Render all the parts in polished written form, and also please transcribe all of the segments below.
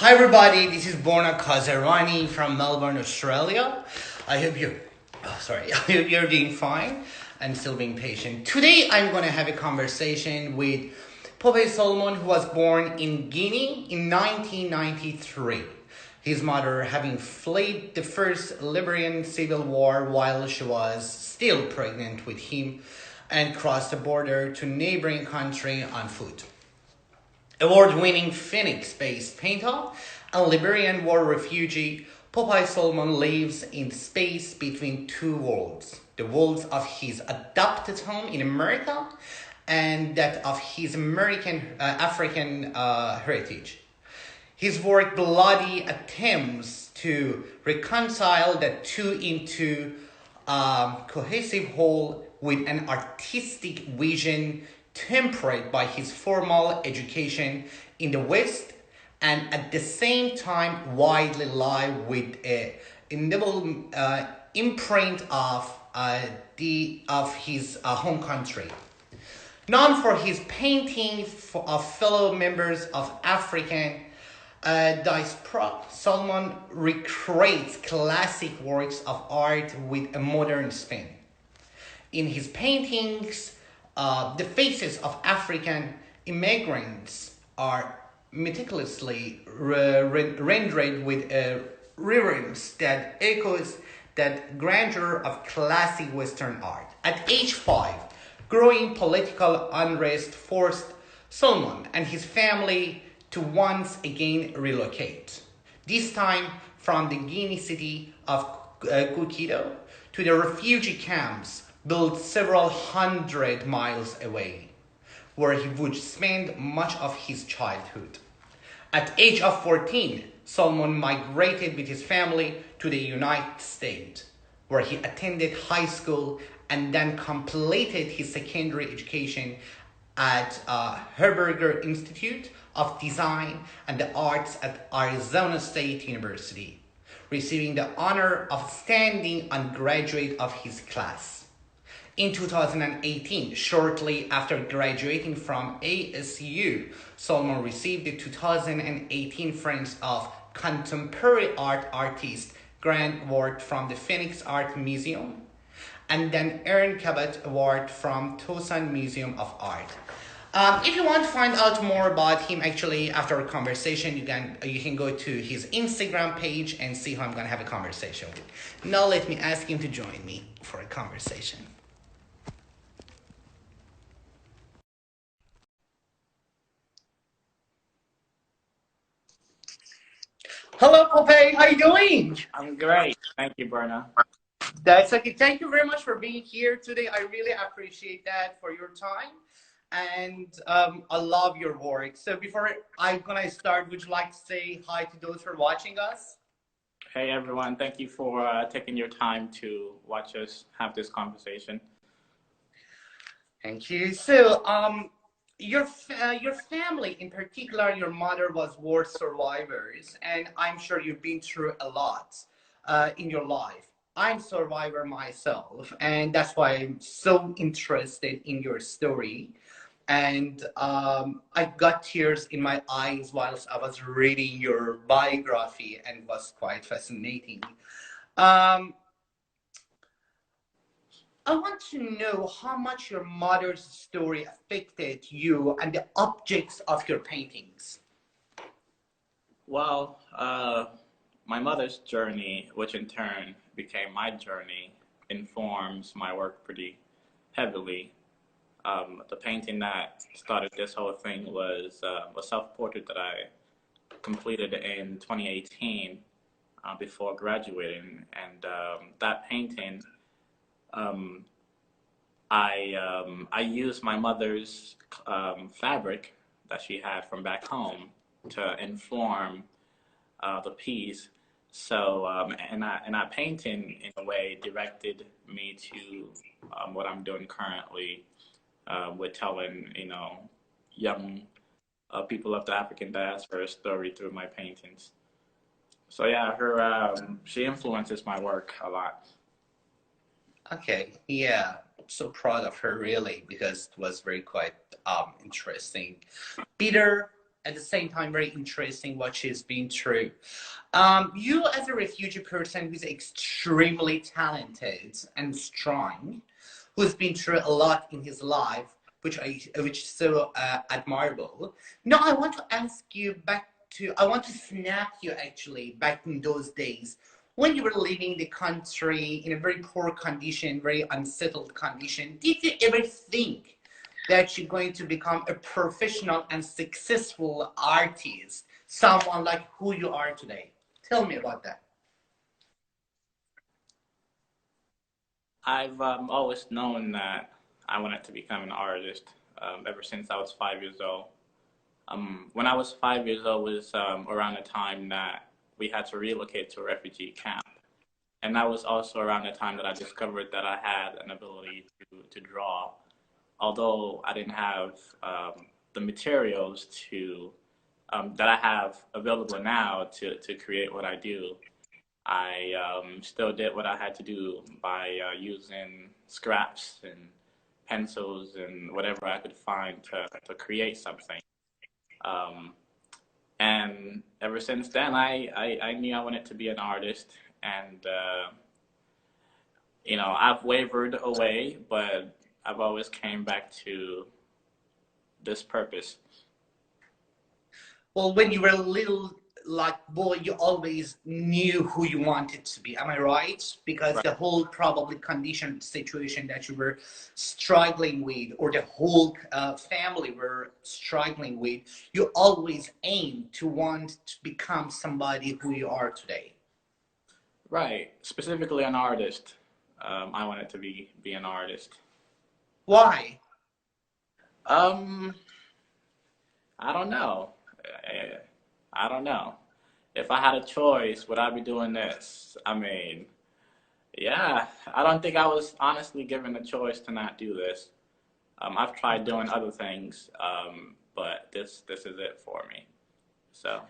Hi everybody, this is Borna Kazerani from Melbourne, Australia. I hope you're, I hope you're doing fine and still being patient. Today I'm going to have a conversation with Papay Solomon, who was born in Guinea in 1993. His mother having fled the First Liberian Civil War while she was still pregnant with him and crossed the border to neighbouring country on foot. Award-winning Phoenix-based painter and Liberian war refugee, Papay Solomon lives in space between two worlds. The world of his adopted home in America and that of his African heritage. His work bloody attempts to reconcile the two into a cohesive whole with an artistic vision tempered by his formal education in the West and at the same time widely live with a indelible imprint of his home country. Known for his painting of fellow members of African diaspora, Solomon recreates classic works of art with a modern spin. In his paintings, the faces of African immigrants are meticulously rendered with a reverence that echoes that grandeur of classic Western art. At age 5, growing political unrest forced Solomon and his family to once again relocate, this time from the Guinea city of Gueckedou to the refugee camps built several hundred miles away, where he would spend much of his childhood. At age of 14, Solomon migrated with his family to the United States, where he attended high school and then completed his secondary education at Herberger Institute of Design and the Arts at Arizona State University, receiving the honor of Outstanding Undergraduate of his class. In 2018, shortly after graduating from ASU, Solomon received the 2018 Friends of Contemporary Art Artist Grant Award from the Phoenix Art Museum and then Erni Cabat Award from Tucson Museum of Art. If you want to find out more about him, actually, after a conversation, you can go to his Instagram page and see who I'm going to have a conversation with. Now let me ask him to join me for a conversation. Hello, Papay. How you doing? I'm great. Thank you, Borna. That's okay. Thank you very much for being here today. I really appreciate that for your time. And I love your work. So before I'm going to start, would you like to say hi to those who are watching us? Hey, everyone. Thank you for taking your time to watch us have this conversation. Thank you. So your family, in particular, your mother was war survivors, and I'm sure you've been through a lot in your life. I'm a survivor myself, and that's why I'm so interested in your story. And I got tears in my eyes whilst I was reading your biography, and it was quite fascinating. Um, I want to know how much your mother's story affected you and the objects of your paintings. Well, my mother's journey, which in turn became my journey, informs my work pretty heavily. The painting that started this whole thing was a self-portrait that I completed in 2018 before graduating. And that painting, I used my mother's fabric that she had from back home to inform the piece. So, and that painting, in a way, directed me to what I'm doing currently with telling, young people of the African diaspora story through my paintings. So yeah, she influences my work a lot. Okay, yeah, I'm so proud of her really because it was very quite interesting. Peter, at the same time very interesting what she's been through. You as a refugee person who's extremely talented and strong, who's been through a lot in his life, which is so admirable. Now I want to ask you back to, I want to snap you actually back in those days when you were living the country in a very poor condition, very unsettled condition. Did you ever think that you're going to become a professional and successful artist, someone like who you are today? Tell me about that. I've always known that I wanted to become an artist ever since I was 5 years old. When I was 5 years old was around the time that we had to relocate to a refugee camp. And that was also around the time that I discovered that I had an ability to draw. Although I didn't have the materials that I have available now to create what I do, I still did what I had to do by using scraps and pencils and whatever I could find to create something. Um, and ever since then, I knew I wanted to be an artist. And, I've wavered away, but I've always came back to this purpose. Well, when you were a little like boy, you always knew who you wanted to be. Am I right? Because Right. the whole probably condition situation that you were struggling with, or the whole family were struggling with, you always aim to want to become somebody who you are today. Right. Specifically an artist. I wanted to be an artist. Why? Um, I don't know. I, I don't know. If I had a choice, would I be doing this? I mean, yeah, I don't think I was honestly given a choice to not do this. I've tried doing other things, but this is it for me. So,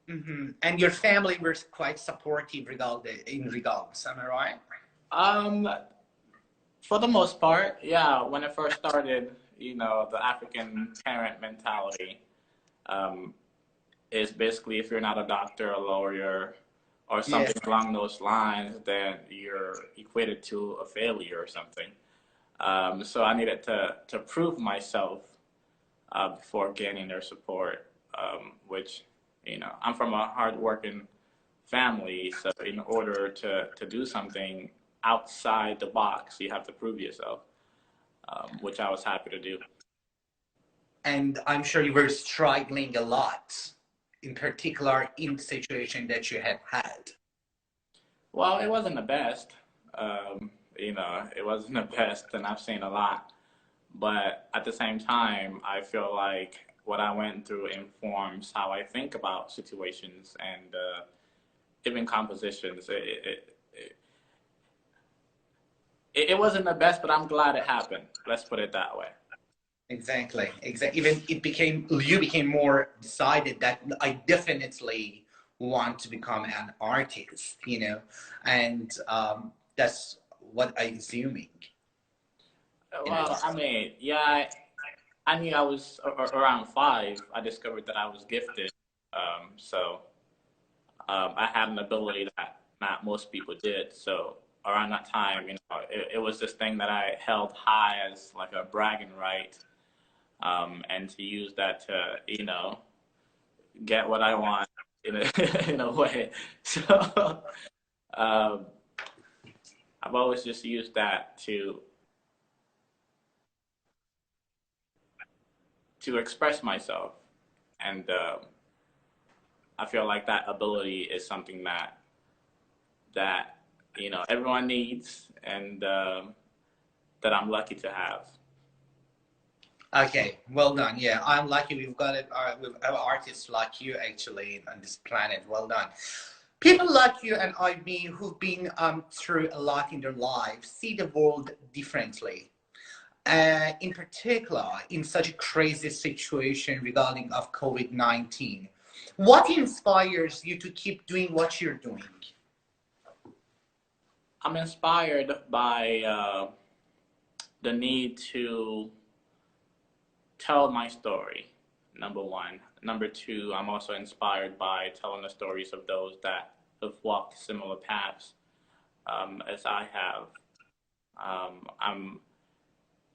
And your family were quite supportive in regards. Am I right? um, for the most part, yeah. When it first started, the African parent mentality um, is basically if you're not a doctor, a lawyer, or Yes. something along those lines, then you're equated to a failure or something. So I needed to prove myself before gaining their support, which, I'm from a hardworking family, so in order to do something outside the box, you have to prove yourself, which I was happy to do. And I'm sure you were struggling a lot, in particular in the situation that you have had. Well, it wasn't the best. It wasn't the best, and I've seen a lot. But at the same time, I feel like what I went through informs how I think about situations and even compositions. It wasn't the best, but I'm glad it happened. Let's put it that way. Exactly, exactly. Even you became more decided that I definitely want to become an artist, and that's what I assuming, you know. Well, I mean, yeah, I knew I was around 5. I discovered that I was gifted. So I had an ability that not most people did. So around that time, it was this thing that I held high as like a bragging right, and to use that to, get what I want in a in a way. So um, I've always just used that to express myself, and I feel like that ability is something that everyone needs, and that I'm lucky to have. Okay, well done. Yeah, I'm lucky we've got it. We've have artists like you actually on this planet. Well done. People like you and I, me, who've been through a lot in their lives, see the world differently. In particular, in such a crazy situation regarding of COVID-19. What inspires you to keep doing what you're doing? I'm inspired by the need to tell my story, number one. Number two, I'm also inspired by telling the stories of those that have walked similar paths as I have. I'm,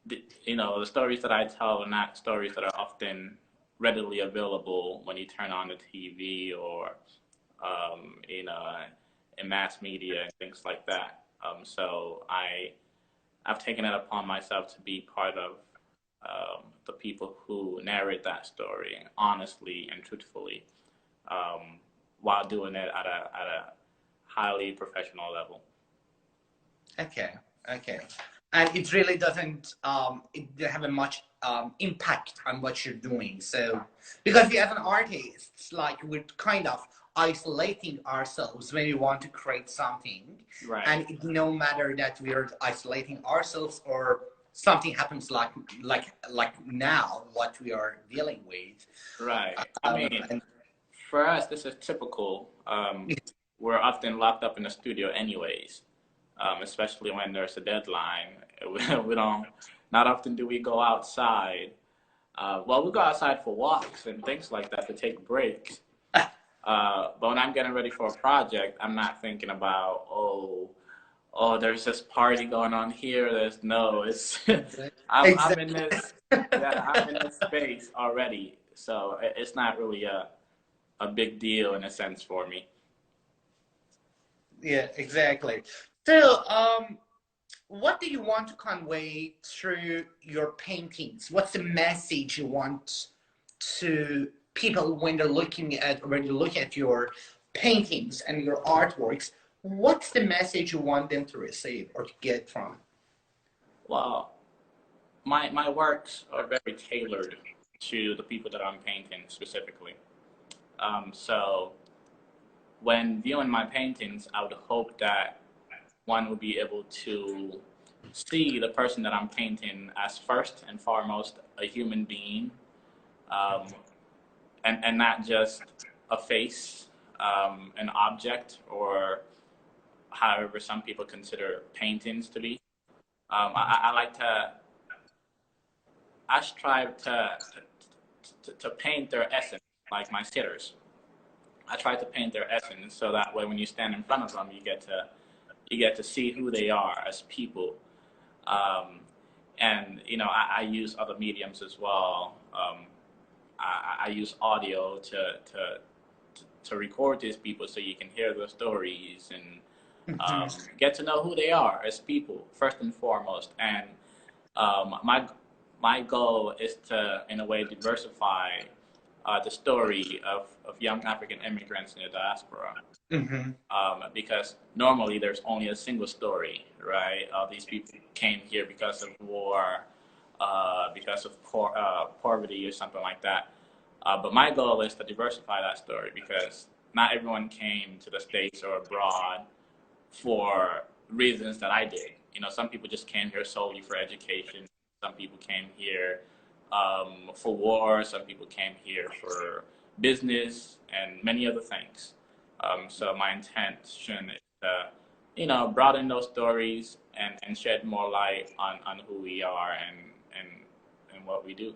the stories that I tell are not stories that are often readily available when you turn on the TV or, in mass media and things like that. So I've taken it upon myself to be part of the people who narrate that story honestly and truthfully, while doing it at a highly professional level. Okay, okay. And it really doesn't have a much impact on what you're doing. So, because we as an artist, it's like we're kind of isolating ourselves when we want to create something. Right. And it no matter that we are isolating ourselves or something happens like now, what we are dealing with. Right. I mean, And for us, this is typical. We're often locked up in the studio anyways, especially when there's a deadline. We don't, not often do we go outside. Well, we go outside for walks and things like that to take breaks. But when I'm getting ready for a project, I'm not thinking about, there's this party going on here. I'm in this, yeah, I'm in this space already. So it's not really a big deal in a sense for me. yeah, exactly. So, what do you want to convey through your paintings? What's the message you want to people when you're looking at your paintings and your artworks? What's the message you want them to receive or to get from? Well, my works are very tailored to the people that I'm painting specifically. So when viewing my paintings, I would hope that one would be able to see the person that I'm painting as first and foremost a human being, um, and not just a face, an object, or however some people consider paintings to be. I like to, I strive to paint their essence, like my sitters. I try to paint their essence so that way when you stand in front of them, you get to see who they are as people. Um, and I use other mediums as well. I use audio to record these people so you can hear their stories and get to know who they are as people first and foremost. And my goal is to, in a way, diversify the story of young African immigrants in the diaspora. Mm-hmm. Because normally there's only a single story, right? These people came here because of war, because of poverty or something like that. But my goal is to diversify that story because not everyone came to the States or abroad for reasons that I did. Some people just came here solely for education. Some people came here for war. Some people came here for business and many other things. So my intention is to, broaden those stories and shed more light on who we are and what we do.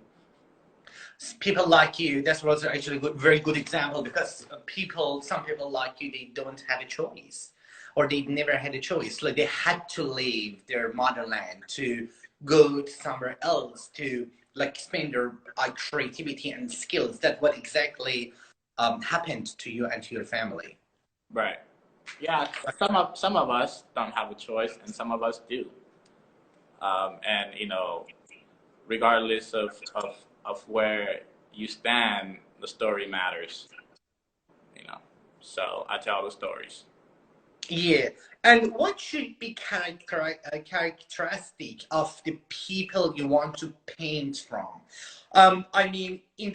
People like you, that was actually a very good example because some people like you, they don't have a choice or they never had a choice. Like they had to leave their motherland to go to somewhere else to like spend their creativity and skills. That's what exactly happened to you and to your family. Right. Yeah. Some of us don't have a choice, and some of us do. And regardless of where you stand, the story matters. So I tell the stories. Yeah, and what should be characteristic of the people you want to paint from? I mean, in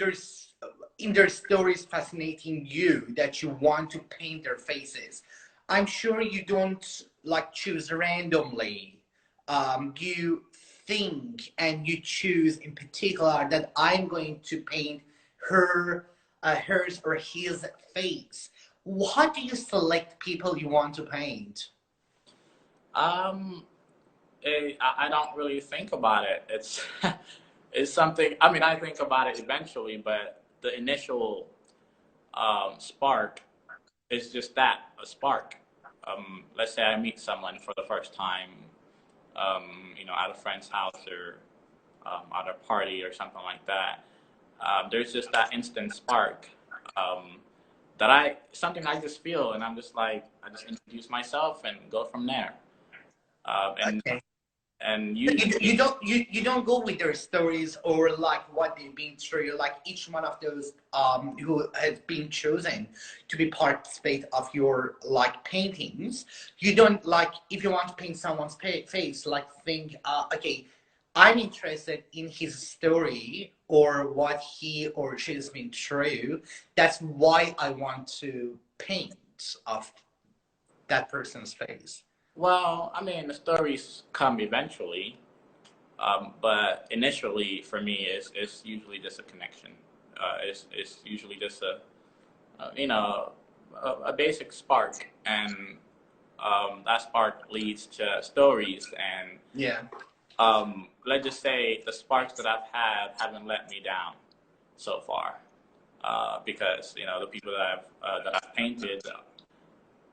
their stories fascinating you that you want to paint their faces. I'm sure you don't like choose randomly. You think and you choose in particular that I'm going to paint hers or his face. How do you select people you want to paint? Um, I don't really think about it. It's it's something. I mean, I think about it eventually, but the initial spark is just that, a spark. Let's say I meet someone for the first time, at a friend's house or at a party or something like that. There's just that instant spark something I just feel, and I'm just like, I just introduce myself and go from there. And Okay. and So usually, you don't go with their stories or like what they've been through. Like each one of those who has been chosen to be participate of your like paintings. You don't like if you want to paint someone's face, like think, okay, I'm interested in his story or what he or she has been through. That's why I want to paint of that person's face. well, I mean, the stories come eventually, but initially for me, it's usually just a connection. It's usually just a basic spark, and that spark leads to stories. And Yeah. let's just say the sparks that I've had haven't let me down so far, because the people that I've painted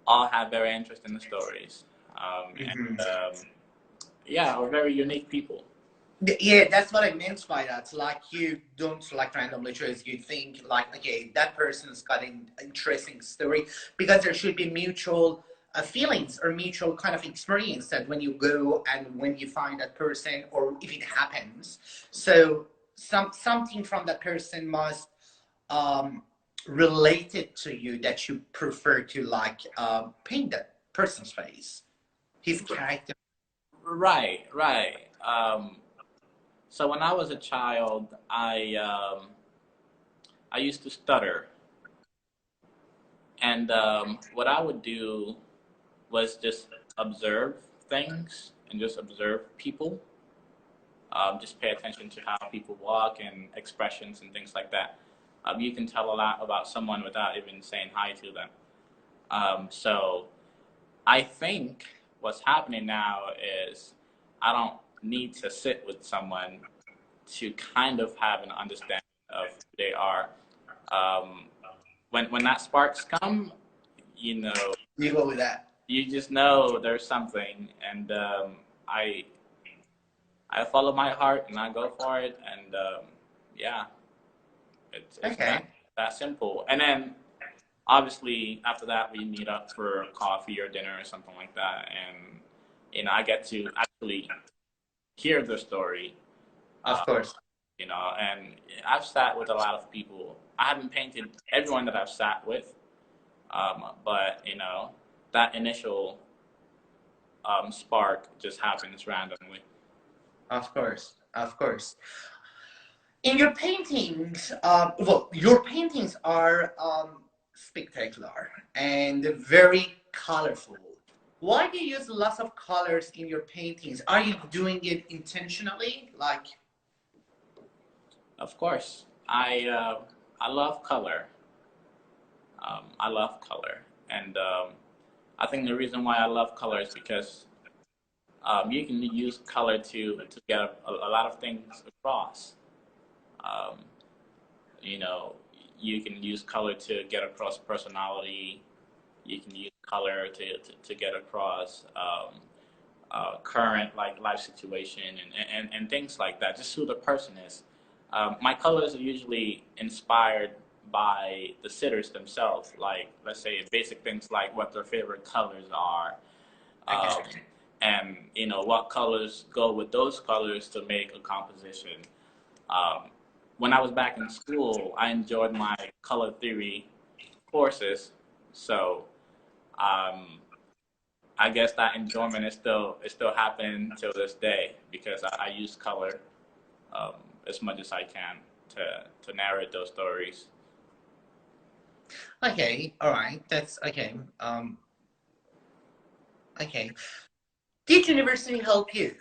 all have very interesting stories, Mhm. yeah, are very unique people. Yeah, that's what I meant by that. Like you don't like randomly choose. You think like, okay, that person's got an interesting story because there should be mutual feelings or mutual kind of experience that when you go and when you find that person or if it happens. So something from that person must um, relate it to you that you prefer to like paint that person's face, his character. Right, right. So when I was a child, I used to stutter, and what I would do was just observe things and just observe people. Just pay attention to how people walk and expressions and things like that. You can tell a lot about someone without even saying hi to them. So I think what's happening now is I don't need to sit with someone to kind of have an understanding of who they are. Um, when that sparks come, you know, You go with that. you just know there's something, and I follow my heart and I go for it, and yeah, it's that Okay. that simple. And then obviously after that we meet up for coffee or dinner or something like that, and I get to actually hear the story. Of Uh, course. and I've sat with a lot of people. I haven't painted everyone that I've sat with, but that initial spark just happens randomly. Of course. Of course. In your paintings, well, your paintings are spectacular and very colorful. Why do you use lots of colors in your paintings? Are you doing it intentionally? Like, Of course, I love color. I love color, and I think the reason why I love color is because you can use color to get a lot of things across. Um, you know, you can use color to get across personality. You can use color to get across current like life situation and things like that. Just who the person is. My colors are usually inspired by the sitters themselves. Like, let's say basic things like what their favorite colors are, okay, um, and what colors go with those colors to make a composition. Um, when I was back in school, I enjoyed my color theory courses, so um, I guess that enjoyment is still happening till this day because I use color um, as much as I can to narrate those stories. okay, all right, that's okay. Okay. Did university help you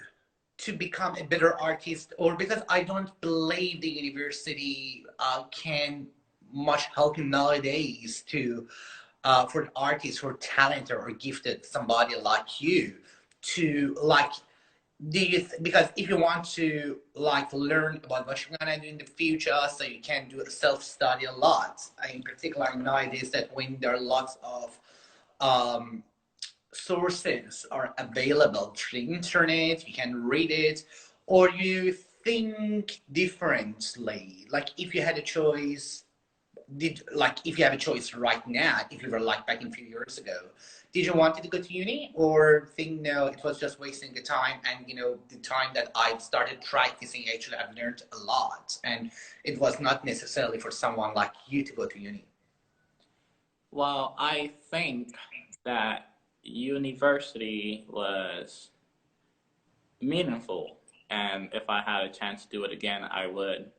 to become a better artist, or because I don't believe the university can much help you nowadays to for artists who are talented or gifted, somebody like you, to like because if you want to like learn about what you're gonna do in the future, so you can do self-study a lot. In particular nowadays, that when there are lots of um, sources are available through the internet, you can read it, or you think differently. Like if you had a choice, did like if you have a choice right now, if you were like back in a few years ago, did you want to go to uni or think no, it was just wasting the time, and the time that I started practicing, actually I've learned a lot, and it was not necessarily for someone like you to go to uni. Well, I think that university was meaningful, and if I had a chance to do it again, I would.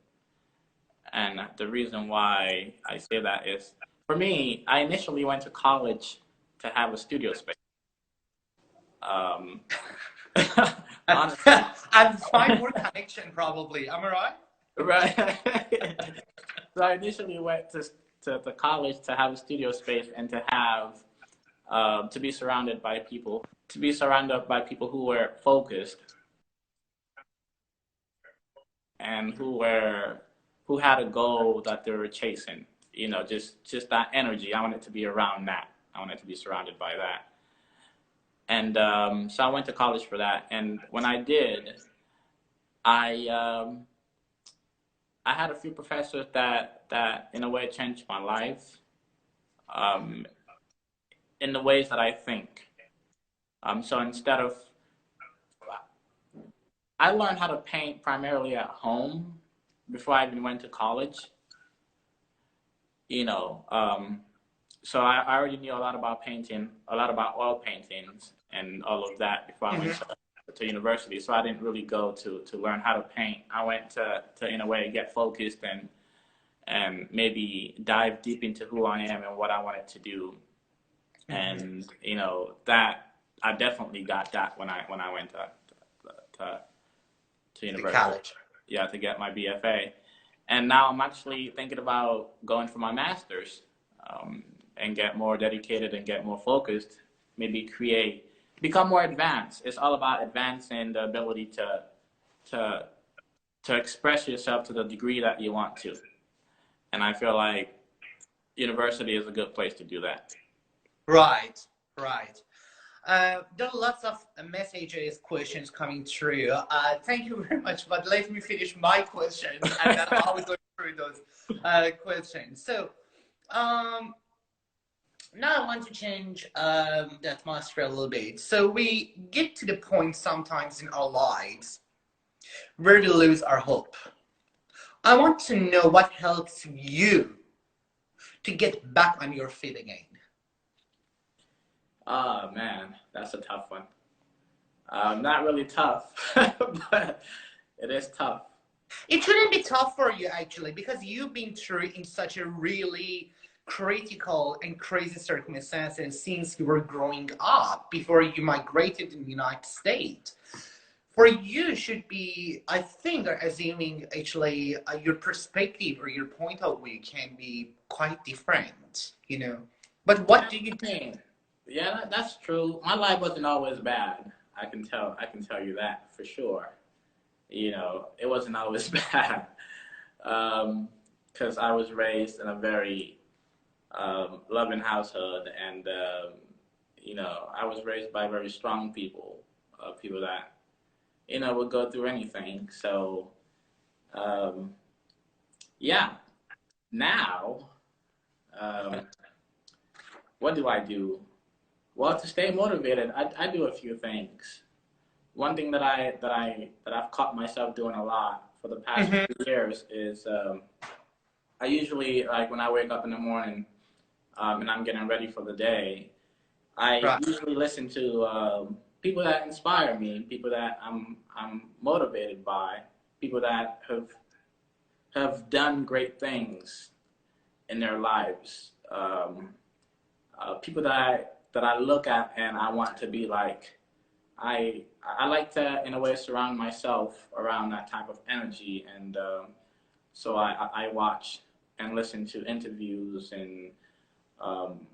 And the reason why I say that is, for me, I initially went to college to have a studio space. Um, honestly, And find more connection probably, am I right? right? So I initially went to college to have a studio space and to have to be surrounded by people, who were focused and who had a goal that they were chasing. Just that energy. I wanted to be around that. I wanted to be surrounded by that. And so I went to college for that. And when I did, I I had a few professors that in a way changed my life, um, in the ways that I think. So instead of I learned how to paint primarily at home before I even went to college. You know, um, so I already knew a lot about painting, a lot about oil paintings and all of that before I went Mm-hmm. to university. So I didn't really go to learn how to paint. I went to in a way get focused and maybe dive deep into who I am and what I wanted to do. Mm-hmm. And that I definitely got that when I went to, to To university. college. Yeah, to get my BFA. And now I'm actually thinking about going for my master's, and get more dedicated and get more focused. Maybe become more advanced. It's all about advancing the ability to to express yourself to the degree that you want to. And I feel like university is a good place to do that. Right, right. There are lots of messages, questions coming through. Thank you very much, but let me finish my questions and then I will go through those questions. So, um, now I want to change the atmosphere a little bit. So, we get to the point sometimes in our lives where we lose our hope. I want to know what helps you to get back on your feet again. Oh man, that's a tough one. Not really tough, but it is tough. It shouldn't be tough for you actually, because you've been through in such a really critical and crazy circumstances since you were growing up before you migrated to the United States. For you should be, I think, or assuming actually your perspective or your point of view can be quite different. But what Yeah, do you I mean, yeah, that's true. My life wasn't always bad. I can tell you that for sure. It wasn't always bad. Because I was raised in a very loving household, and I was raised by very strong people, people that would go through anything. So um, yeah, now um, what do I do? Well, to stay motivated, I do a few things. One thing that I've caught myself doing a lot for the past Mhm. few years is I usually, like, when I wake up in the morning, and I'm getting ready for the day, I Right. usually listen to people that inspire me, people that I'm motivated by, people that have done great things in their lives, people that I look at and I want to be like. I like to, in a way, surround myself around that type of energy, and so I watch and listen to interviews and um,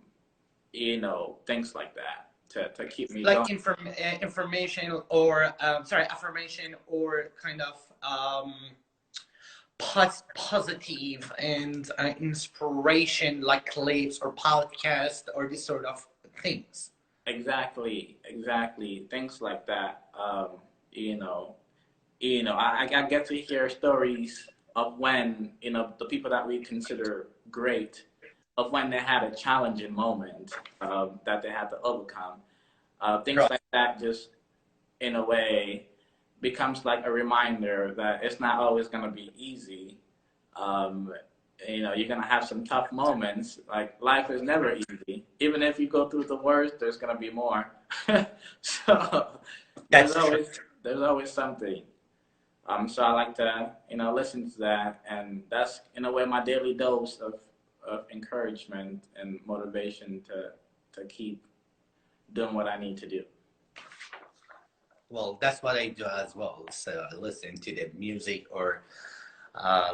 things like that. to keep me Like going. information or affirmation or kind of positive and inspiration like clips or podcast or this sort of things. Exactly, exactly. Things like that. You know, I get to hear stories of when, the people that we consider great, of when they had a challenging moment that they had to overcome. Things Right. like that just, in a way, becomes like a reminder that it's not always going to be easy. Um, you're going to have some tough moments. Like, life is never easy. Even if you go through the worst, there's going to be more. So there's That's true. always there's always something. So I like to, listen to that, and that's in a way my daily dose of encouragement and motivation to keep doing what I need to do. Well, that's what I do as well. So I listen to the music or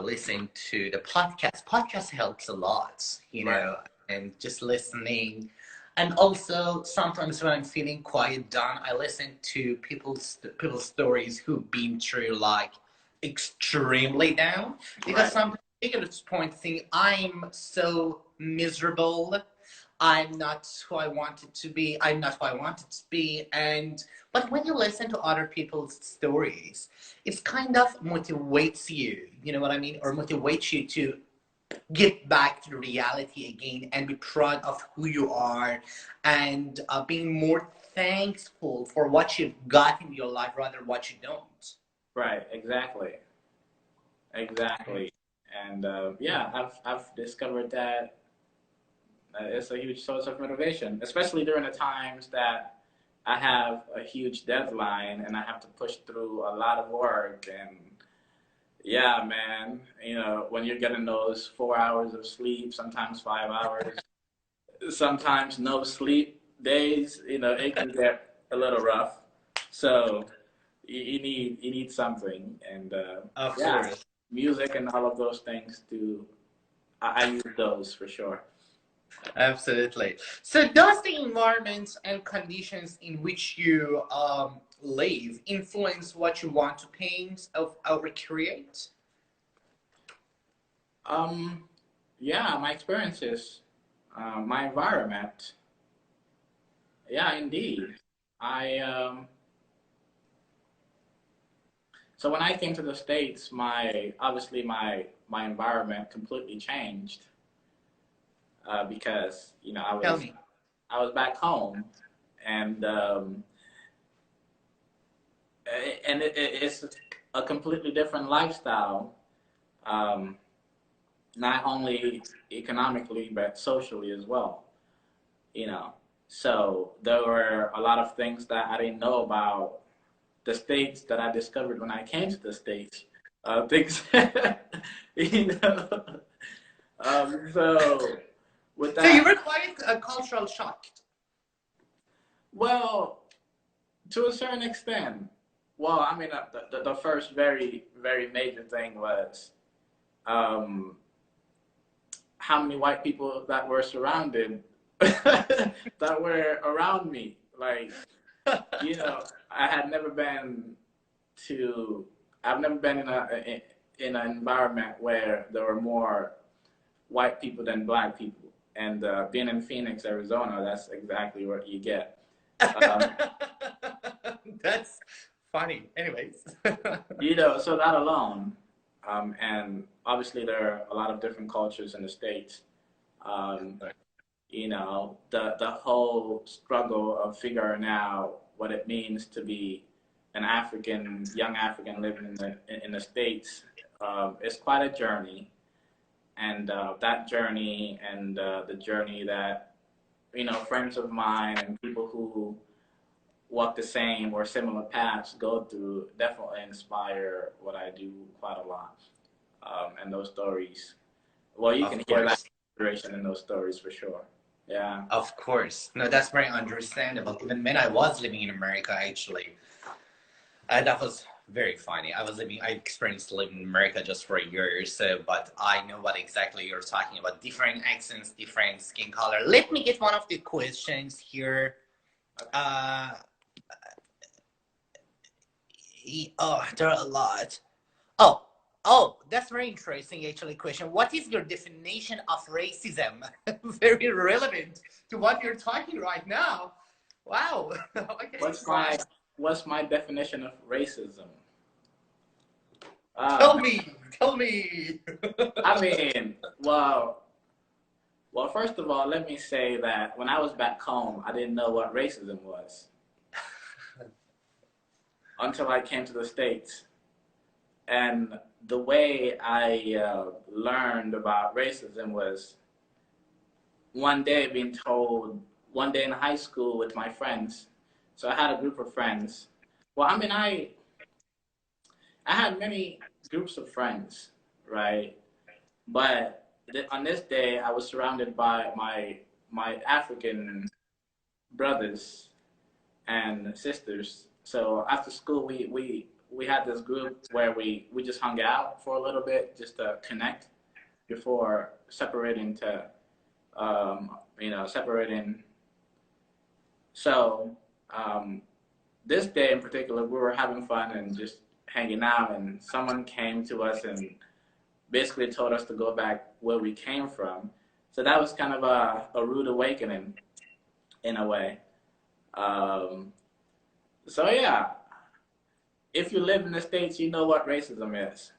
listen to the podcast. Podcast helps a lot, Right. and just listening. And also sometimes when I'm feeling quite down, I listen to people's stories who've been through like extremely down. Because Right. sometimes I get to this point thinking I'm so miserable. I'm not who I wanted to be. I'm not who I wanted to be. And but when you listen to other people's stories, it's kind of motivates you. You know what I mean, or motivates you to get back to the reality again and be proud of who you are, and being more thankful for what you've got in your life rather what you don't. Right. Exactly. Exactly. And yeah, I've discovered that it's a huge source of motivation, especially during the times that I have a huge deadline and I have to push through a lot of work. And yeah, man, when you're getting those 4 hours of sleep, sometimes 5 hours, sometimes no sleep days, it can get a little rough. So you need something, and Of yeah, course. music and all of those things to I use those for sure. Absolutely. So, does the environment and conditions in which you live influence what you want to paint or recreate? Um, yeah, my experiences, my environment. Yeah, indeed. I So when I came to the States, my environment completely changed because Tell me. I was back home, and it's a completely different lifestyle, um, not only economically but socially as well. You know, so there were a lot of things that I didn't know about the states that I discovered when I came to the States. Things, you know. So with So, you that, were quite a cultural shock. well, to a certain extent. Well, I mean, the first very, very major thing was um, how many white people that were surrounded, that were around me. Like, I had never been to, I've never been in an environment where there were more white people than black people. And being in Phoenix, Arizona, that's exactly what you get. Um, That's funny. Anyways. so that alone, and obviously there are a lot of different cultures in the States. Um, the whole struggle of figuring out what it means to be an young African living in the States is quite a journey. And that journey and the journey that friends of mine and people who walk the same or similar paths go through definitely inspire what I do quite a lot. And those stories, well, you can Of hear that course. inspiration in those stories for sure. Yeah. Of course. No, that's very understandable. Even when I was living in America, actually, that was very funny. I experienced living in America just for a year or so, but I know what exactly you're talking about. Different accents, different skin color. Let me get one of the questions here. Okay. Uh, oh, there are a lot. Oh, that's very interesting, actually, question. What is your definition of racism? Very relevant to what you're talking right now. Wow. Okay, What's right. my what's my definition of racism? Tell Man. me, tell me. I mean, well, first of all, let me say that when I was back home, I didn't know what racism was until I came to the States. And the way I learned about racism was one day being told, one day in high school with my friends. So I had a group of friends. Well, I mean, I had many groups of friends, right? But on this day, I was surrounded by my African brothers and sisters. So after school, we had this group where we just hung out for a little bit just to connect before separating to separating. So this day in particular, we were having fun and just hanging out, and someone came to us and basically told us to go back where we came from. So that was kind of a rude awakening in a way. Um, so yeah, if you live in the States, you know what racism is.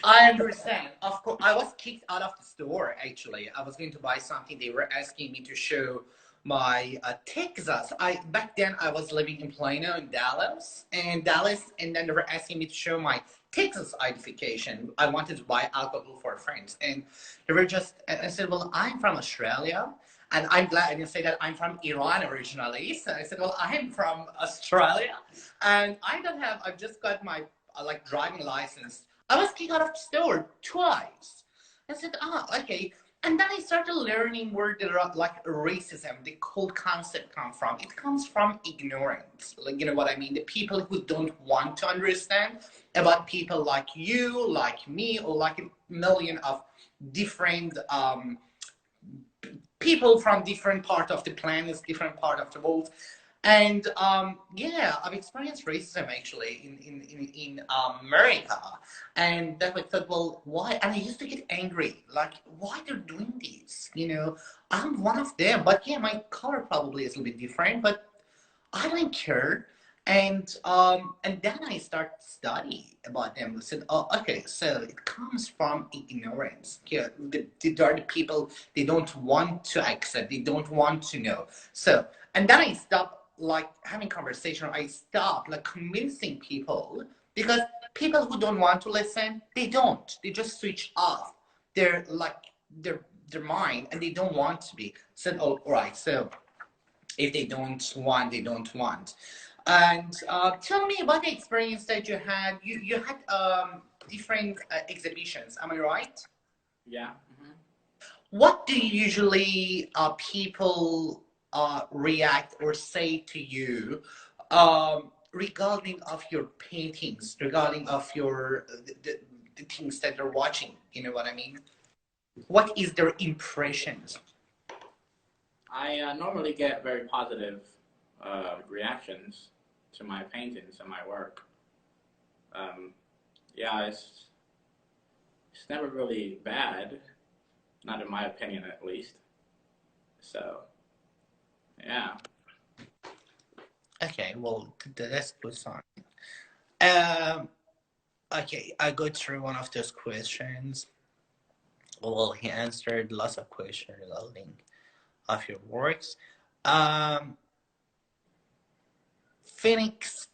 I understand. Of course, I was kicked out of the store. Actually, I was going to buy something. They were asking me to show my Texas. I back then I was living in Plano in Dallas, and then they were asking me to show my Texas identification. I wanted to buy alcohol for friends, and they were just. I said, "Well, I'm from Australia." And I'm glad I didn't say that I'm from Iran originally. So I said, well, I'm from Australia, and I don't have. I've just got my like driving license. I was kicked out of the store twice. I said, okay. And then I started learning where the like racism, the whole concept come from. It comes from ignorance. Like you know what I mean? The people who don't want to understand about people like you, like me, or like a million of different people from different part of the planet, different part of the world. And yeah, I've experienced racism actually in America, and then I thought, well, why? And I used to get angry, like, why they're doing this? You know, I'm one of them, but yeah, my color probably is a little bit different, but I don't care. And then I start study about them. I said, oh, okay, so it comes from ignorance. Yeah, are the people they don't want to accept, they don't want to know. So, and then I stop like having conversation. I stop like convincing people because people who don't want to listen, they don't. They just switch off their like their their mind and they don't want to be. Said, oh, all right, so if they don't want, they don't want. And tell me about the experience that you had. You had different exhibitions. Am I right? Yeah. Hmm. What do usually people react or say to you regarding of your paintings, regarding of your the things that they're watching? You know what I mean? What is their impressions? I normally get very positive reactions to my paintings and my work. Um, yeah, it's never really bad, not in my opinion at least. So yeah. Okay, well, that's good sign. Um, okay, I go through one of those questions. Well, he answered lots of questions regarding of your works. Um, Phoenix,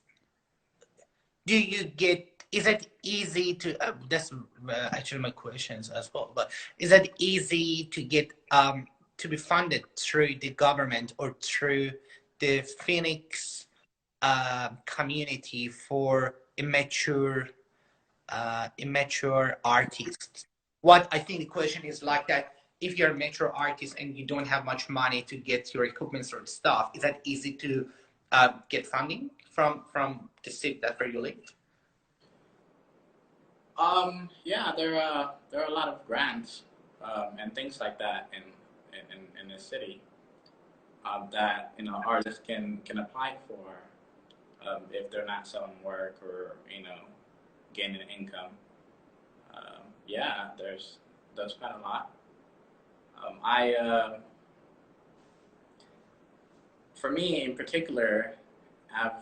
do you get? Is it easy to? That's actually my questions as well. But is it easy to get to be funded through the government or through the Phoenix community for immature artists? What I think the question is like that: if you're a mature artist and you don't have much money to get your equipment or stuff, is that easy to get funding from the city that where you live? Yeah, there are a lot of grants and things like that in the city. that artists can apply for if they're not selling work or gaining income. Yeah, there's quite a lot. I For me in particular, I've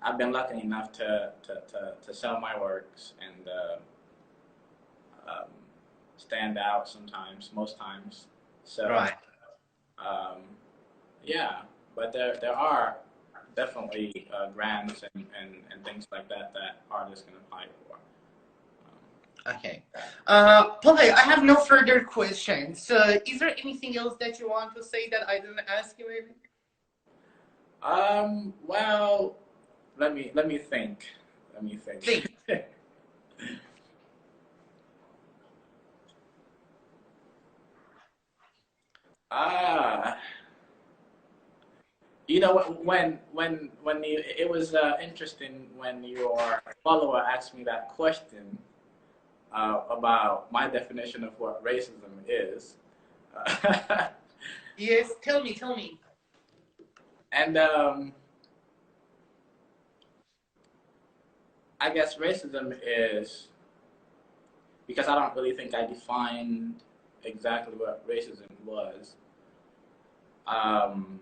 I've been lucky enough to sell my works and um, stand out sometimes, most times. So Right. um, yeah, but there are definitely grants and things like that that artists can apply for. Okay. Papay, I have no further questions. So, is there anything else that you want to say that I didn't ask you, maybe? Well, let me think. Let me think. Think. Ah, when you it was interesting when your follower asked me that question about my definition of what racism is. Yes, tell me, tell me. And I guess racism is because I don't really think I defined exactly what racism was. Um,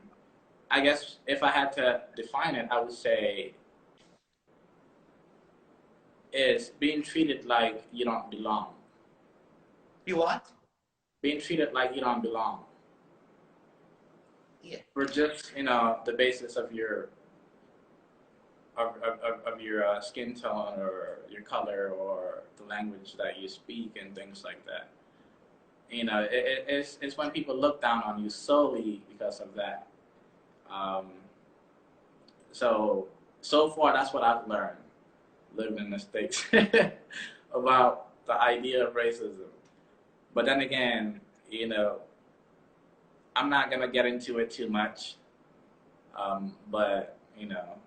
I guess if I had to define it, I would say is being treated like you don't belong. You what? Being treated like you don't belong. Yeah. For just the basis of your of your skin tone or your color or the language that you speak and things like that. It's when people look down on you solely because of that. Um, so far, that's what I've learned living in the States about the idea of racism. But then again, I'm not gonna get into it too much. But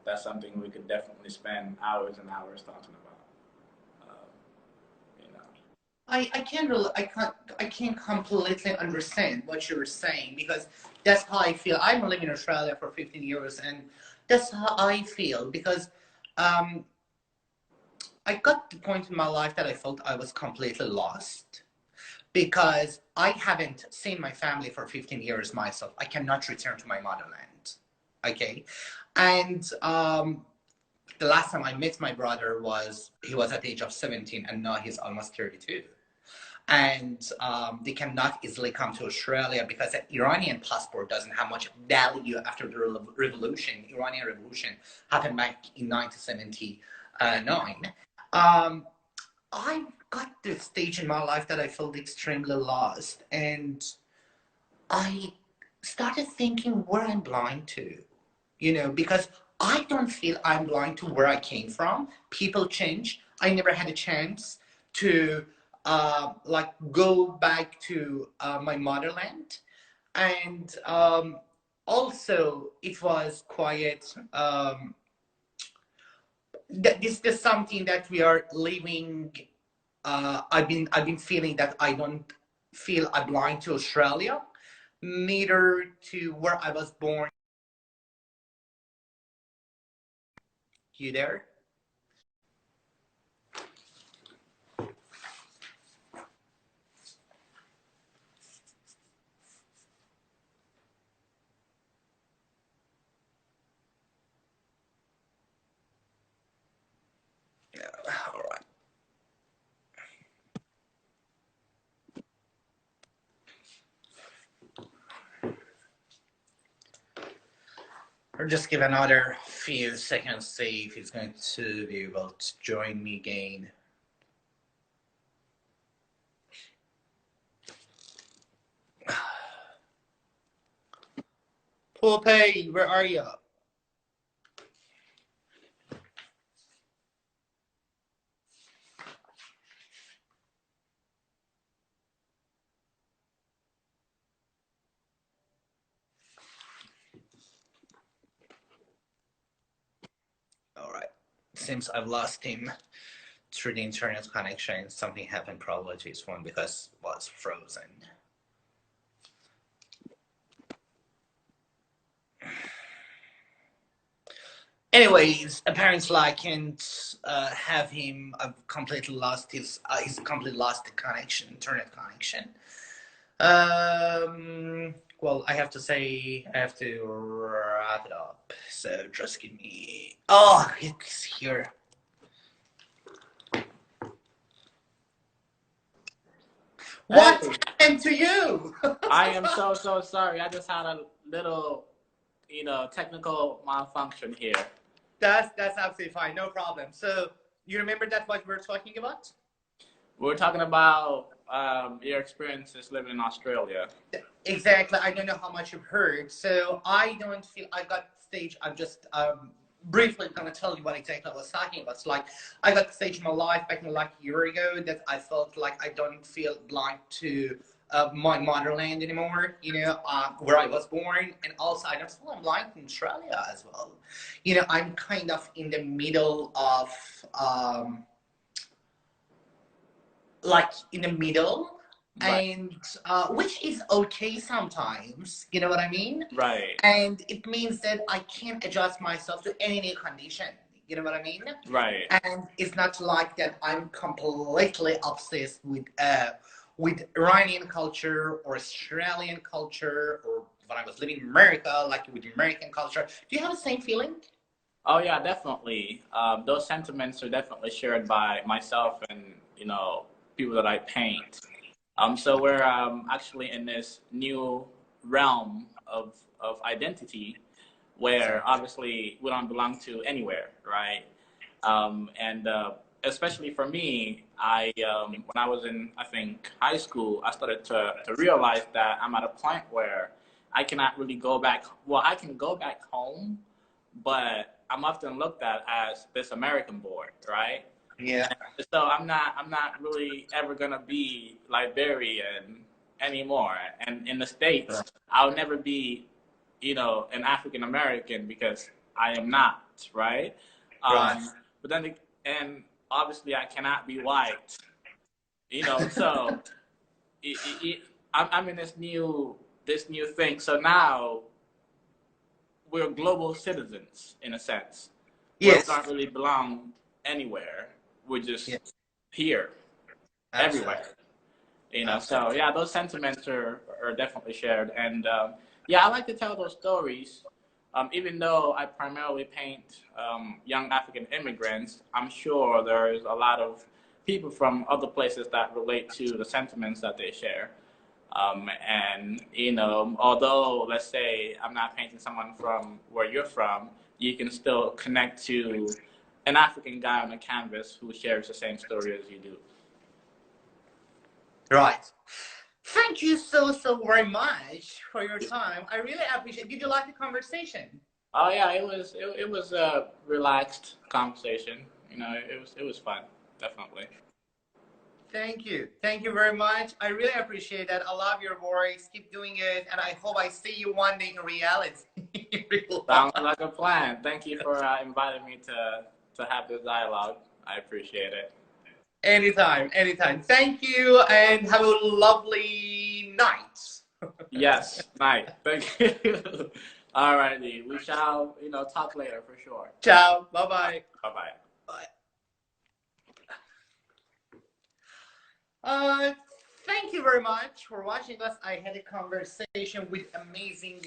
that's something we could definitely spend hours and hours talking about. You know. I can't completely understand what you're saying because that's how I feel. I'm living in Australia for 15 years and that's how I feel because um, I got to the point in my life that I felt I was completely lost because I haven't seen my family for 15 years myself. I cannot return to my motherland. Okay. And the last time I met my brother he was at the age of 17 and now he's almost 32. And they cannot easily come to Australia because the Iranian passport doesn't have much value after the revolution. Iranian revolution happened back in 1979. Um, I got to the stage in my life that I felt extremely lost, and I started thinking where I'm blind to, because I don't feel I'm blind to where I came from. People change. I never had a chance to like go back to my motherland, and also it was quite. This is something that we are living. I've been feeling that I don't feel I'm blind to Australia, neither to where I was born. You there? Yeah, all right. Or just give another few seconds, see if he's going to be able to join me again. Papay, where are you? All right. Seems I've lost him through the internet connection. Something happened probably to his phone because it was frozen. Anyways, apparently I can't have him. I've completely lost he's completely lost the connection, internet connection. Well, I have to say, I have to wrap it up. So just give me. Oh, it's here. Hey, What happened to you? I am so sorry. I just had a little, technical malfunction here. That's absolutely fine. No problem. So you remember that what we're talking about? We're talking about your experiences living in Australia. Exactly. I don't know how much you've heard. So I don't feel I got stage. I'm just briefly gonna tell you what exactly I was talking about. It's like I got the stage in my life back in like a year ago that I felt like I don't feel blind to my motherland anymore. Where I was born, and also I don't feel I'm blind in Australia as well. I'm kind of in the middle of like in the middle, Right. and which is okay sometimes, you know what I mean? Right. And it means that I can't adjust myself to any new condition, you know what I mean? Right. And it's not like that I'm completely obsessed with Iranian culture or Australian culture, or when I was living in America, like with American culture. Do you have the same feeling? Oh yeah, definitely. Those sentiments are definitely shared by myself and people that I paint. So we're actually in this new realm of identity where obviously we don't belong to anywhere, right? And especially for me, I when I was in, I think, high school, I started to realize that I'm at a point where I cannot really go back. Well, I can go back home, but I'm often looked at as this American boy, right? Yeah. So I'm not really ever gonna be Liberian anymore. And in the States, I'll never be, an African American because I am not, right? Right. But then, and obviously I cannot be white, So I'm in this new thing. So now we're global citizens in a sense, where we Yes. don't really belong anywhere. We're just Yes. here, Absolutely. everywhere. So Absolutely. yeah, those sentiments are definitely shared, and yeah, I like to tell those stories. Even though I primarily paint young African immigrants, I'm sure there's a lot of people from other places that relate to the sentiments that they share. And although let's say I'm not painting someone from where you're from, you can still connect to an African guy on a canvas who shares the same story as you do. Right. Thank you so very much for your time. I really appreciate. Did you like the conversation? Oh yeah, it was a relaxed conversation. It was fun, definitely. Thank you very much. I really appreciate that. I love your voice. Keep doing it, and I hope I see you one day in reality. In real Sounds life. like a plan. Thank you for inviting me to have this dialogue. I appreciate it. Anytime, anytime. Thank you, and have a lovely night. Yes, night. Thank you. All righty, we shall talk later for sure. Ciao. Bye bye. Bye bye. Bye. Uh, Thank you very much for watching us. I had a conversation with amazing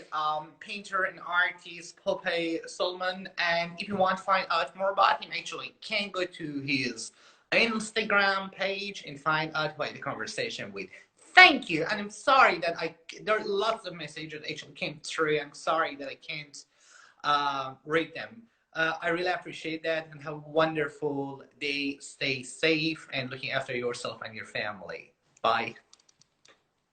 painter and artist Papay Solomon. And if you want to find out more about him, actually, you can go to his Instagram page and find out about the conversation with. Thank you, and I'm sorry that there are lots of messages that actually came through. I'm sorry that I can't read them. I really appreciate that, and have a wonderful day. Stay safe and looking after yourself and your family. Bye.